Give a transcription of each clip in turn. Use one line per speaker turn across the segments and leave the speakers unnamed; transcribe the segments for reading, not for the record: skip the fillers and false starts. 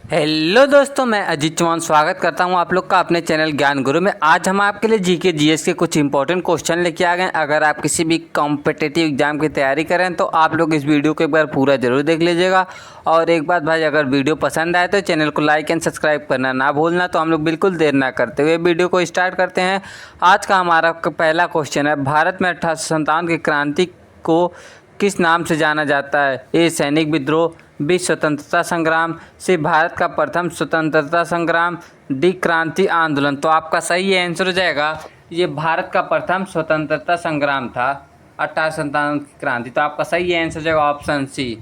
Hello दोस्तों, मैं अजीत चौहान स्वागत करता हूं आप लोग का अपने चैनल ज्ञान गुरु में। आज हम आपके लिए जीके जीएस के कुछ इंपॉर्टेंट क्वेश्चन लेके आ गए। अगर आप किसी भी कॉम्पिटिटिव एग्जाम की तैयारी करें तो आप लोग इस वीडियो को एक बार पूरा जरूर देख लीजिएगा। और एक बात भाई, अगर वीडियो पसंद आए तो चैनल को लाइक एंड सब्सक्राइब करना ना भूलना। तो हम लोग बिल्कुल देर ना करते हुए वीडियो को स्टार्ट करते हैं। आज का हमारा पहला क्वेश्चन है, भारत में 1857 की क्रांति को किस नाम से जाना जाता है? ए सैनिक विद्रोह, बी स्वतंत्रता संग्राम, सी भारत का प्रथम स्वतंत्रता संग्राम, डी क्रांति आंदोलन। तो आपका सही आंसर हो जाएगा ये भारत का प्रथम स्वतंत्रता संग्राम था, 1857 की क्रांति। तो आपका सही आंसर हो जाएगा ऑप्शन सी।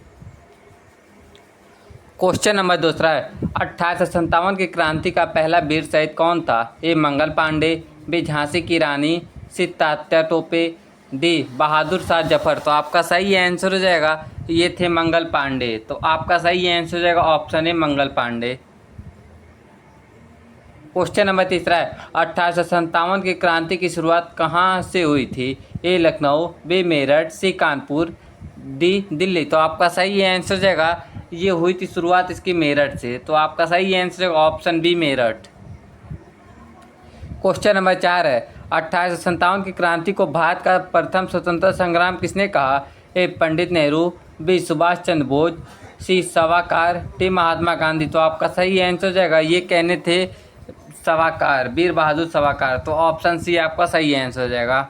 क्वेश्चन नंबर दूसरा है, 1857 की क्रांति का पहला वीर शहीद कौन था? ए मंगल पांडे, बी झांसी की रानी, सी तात्या टोपे, डी बहादुर शाह जफर। तो आपका सही आंसर हो जाएगा ये थे मंगल पांडे। तो आपका सही आंसर हो जाएगा option A Mangal Pandey. Question number तीसरा है, 1857 की क्रांति की शुरुआत कहाँ से हुई थी? ए लखनऊ, बी मेरठ, सी कानपुर, डी दिल्ली। तो आपका सही आंसर हो जाएगा ये हुई थी शुरुआत इसकी मेरठ से। तो आपका सही आंसर है option B Meerut. Question number 4 है, 1857 की क्रांति को भारत का प्रथम स्वतंत्रता संग्राम किसने कहा? ए पंडित नेहरू, बी सुभाष चंद्र बोस, सी सवाकार, डी महात्मा गांधी। तो आपका सही आंसर हो जाएगा ये कहने थे सवाकार, वीर बहादुर सवाकार। तो ऑप्शन सी आपका सही आंसर हो जाएगा।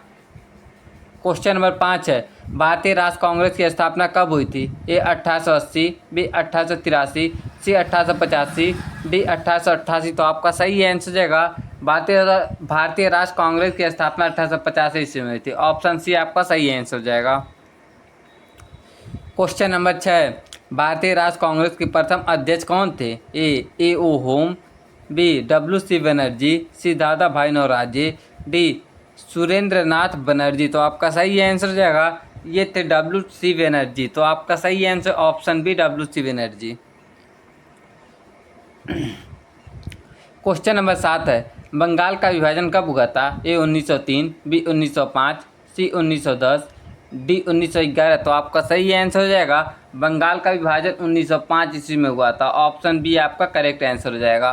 क्वेश्चन नंबर 5 है, भारतीय राष्ट्र कांग्रेस की स्थापना कब हुई थी? ए 1880, बी 1883, सी 1885, डी 1888। तो आपका सही आंसर हो जाएगा भारतीय राष्ट्र कांग्रेस की स्थापना 1885 ईस्वी में हुई थी। ऑप्शन सी आपका सही आंसर हो जाएगा। क्वेश्चन नंबर 6, भारतीय राष्ट्र कांग्रेस के प्रथम अध्यक्ष कौन थे? ए ओ होम, बी WC बनर्जी, सी दादा भाई नौरोजी, डी सुरेंद्र नाथ बनर्जी। तो आपका सही आंसर हो जाएगा ये थे WC बनर्जी। तो आपका सही answer option B WC Banerjee. Question number 7 है, बंगाल का विभाजन कब हुआ था? A 1903, B 1905, C 1910, D 1911। तो आपका सही आंसर हो जाएगा बंगाल का विभाजन 1905 ईस्वी में हुआ था। ऑप्शन बी आपका करेक्ट आंसर हो जाएगा।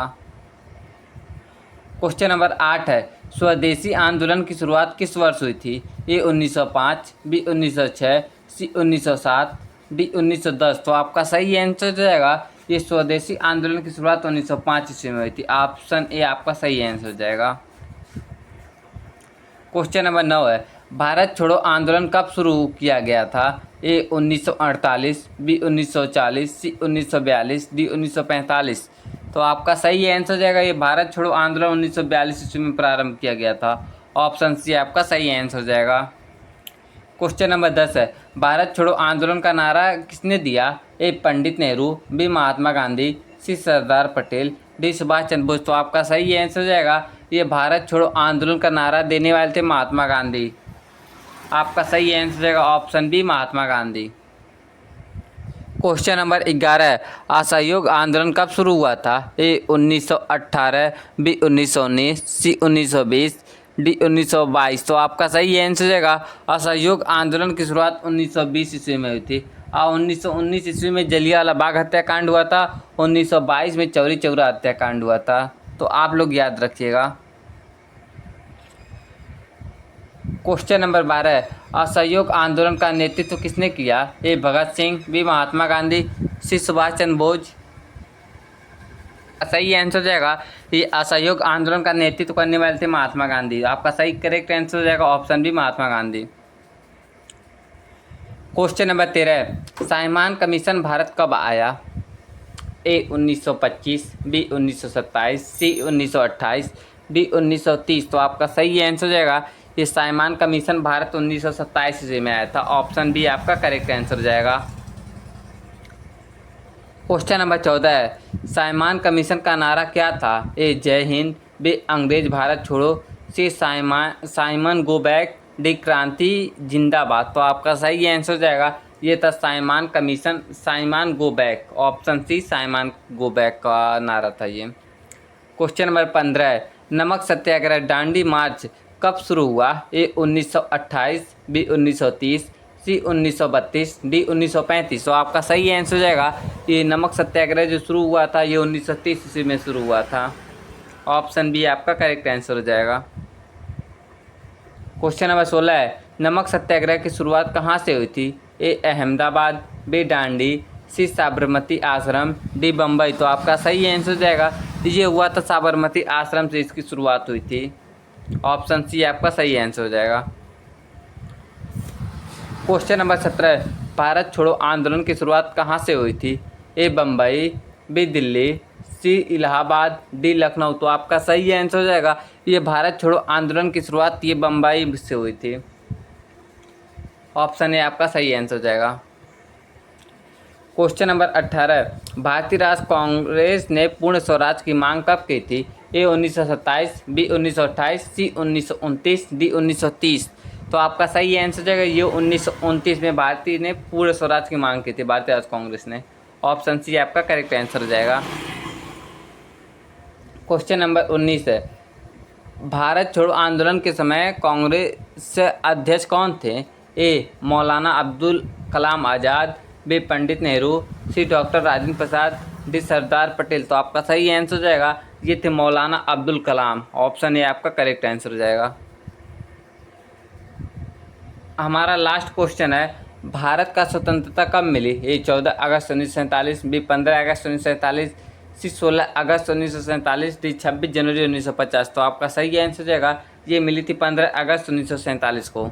क्वेश्चन नंबर 8 है, स्वदेशी आंदोलन की शुरुआत किस वर्ष हुई थी? ए 1905, बी 1906, सी 1907, डी 1910। तो आपका सही आंसर हो जाएगा ये स्वदेशी आंदोलन की शुरुआत 1905 ईस्वी में हुई थी। ऑप्शन ए आपका सही आंसर हो जाएगा। क्वेश्चन नंबर 9 है, भारत छोड़ो आंदोलन कब शुरू किया गया था? ए 1948, बी 1940, सी 1942, डी 1945। तो आपका सही आंसर हो जाएगा ये भारत छोड़ो आंदोलन 1942 ईस्वी में प्रारंभ किया गया था। ऑप्शन सी आपका सही आंसर हो जाएगा। क्वेश्चन नंबर 10 है, भारत छोड़ो आंदोलन का नारा किसने दिया? ए पंडित नेहरू, बी महात्मा गांधी, सी सरदार पटेल, डी सुभाष चंद्र बोस। तो आपका सही आंसर हो जाएगा ये भारत छोड़ो आंदोलन का नारा देने वाले थे महात्मा गांधी। आपका सही आंसर हो जाएगा option B Mahatma Gandhi. Question number 11 है, असहयोग आंदोलन कब शुरू हुआ था? ए 1918, बी 1919, सी 1920, डी 1922। तो आपका सही आंसर हो जाएगा असहयोग आंदोलन की शुरुआत 1920 ईस्वी में हुई थी और 1919 ईस्वी में जलियांवाला बाग हत्याकांड हुआ था। 1922 में चौरी चौरा हत्याकांड हुआ था। तो आप लोग याद रखिएगा। क्वेश्चन नंबर 12 है, असहयोग आंदोलन का नेतृत्व किसने किया? ए भगत सिंह, बी महात्मा गांधी, सी सुभाष चंद्र बोस। सही आंसर हो जाएगा ये असहयोग आंदोलन का नेतृत्व करने वाले थे महात्मा गांधी। आपका सही करेक्ट आंसर हो जाएगा option B Mahatma Gandhi. Question number 13 है, साइमन कमीशन भारत कब आया? ए 1925, बी 1927, सी 1928, डी 1930। तो आपका सही आंसर हो जाएगा ये साइमन कमीशन भारत 1927 ईस्वी में आया था। ऑप्शन बी आपका करेक्ट आंसर हो जाएगा। क्वेश्चन नंबर 14 है, साइमन कमीशन का नारा क्या था? ए जय हिंद, बी अंग्रेज भारत छोड़ो, सी साइमन गो बैक, डी क्रांति जिंदाबाद। तो आपका सही आंसर हो जाएगा ये था Simon commission Simon go back. Option C Simon go back का नारा था ये। क्वेश्चन नंबर 15 है, नमक सत्याग्रह दांडी मार्च कब शुरू हुआ? ए 1928, बी 1930, सी सी 1932, डी 1935। तो आपका सही आंसर हो जाएगा ये नमक सत्याग्रह जो शुरू हुआ था ये 1930 ईस्वी में शुरू हुआ था। ऑप्शन बी आपका करेक्ट आंसर हो जाएगा। क्वेश्चन नंबर 16 है, नमक सत्याग्रह की शुरुआत कहाँ से हुई थी? ए अहमदाबाद, बी दांडी, सी साबरमती आश्रम, डी बम्बई। तो आपका सही आंसर हो जाएगा ये हुआ था साबरमती आश्रम से इसकी शुरुआत हुई थी। ऑप्शन सी आपका सही आंसर हो जाएगा। क्वेश्चन नंबर 17, भारत छोड़ो आंदोलन की शुरुआत कहाँ से हुई थी? ए बम्बई, बी दिल्ली, सी इलाहाबाद, डी लखनऊ। तो आपका सही आंसर हो जाएगा ये भारत छोड़ो आंदोलन की शुरुआत ये बम्बई से हुई थी। ऑप्शन ए आपका सही आंसर हो जाएगा। क्वेश्चन नंबर 18, भारतीय राष्ट्र कांग्रेस ने पूर्ण स्वराज की मांग कब की थी? ए 1927, बी 1928, सी 1929, डी 1930। तो आपका सही आंसर हो जाएगा ये 1929 में भारतीय ने पूर्ण स्वराज की मांग की थी, भारतीय राष्ट्र कांग्रेस ने। ऑप्शन सी आपका करेक्ट आंसर हो जाएगा। क्वेश्चन नंबर 19 है, भारत छोड़ो आंदोलन के समय कांग्रेस अध्यक्ष कौन थे? ए मौलाना अब्दुल कलाम आज़ाद, बी पंडित नेहरू, सी डॉक्टर राजेंद्र प्रसाद, डी सरदार पटेल। तो आपका सही आंसर हो जाएगा ये थे मौलाना अब्दुल कलाम। ऑप्शन ए आपका करेक्ट आंसर हो जाएगा। हमारा लास्ट क्वेश्चन है, भारत का स्वतंत्रता कब मिली? ए 14 अगस्त 1947, बी 15 अगस्त 1947, सी 16 अगस्त 1947, डी 26 जनवरी 1950। तो आपका सही आंसर हो जाएगा ये मिली थी 15 अगस्त 1947 को।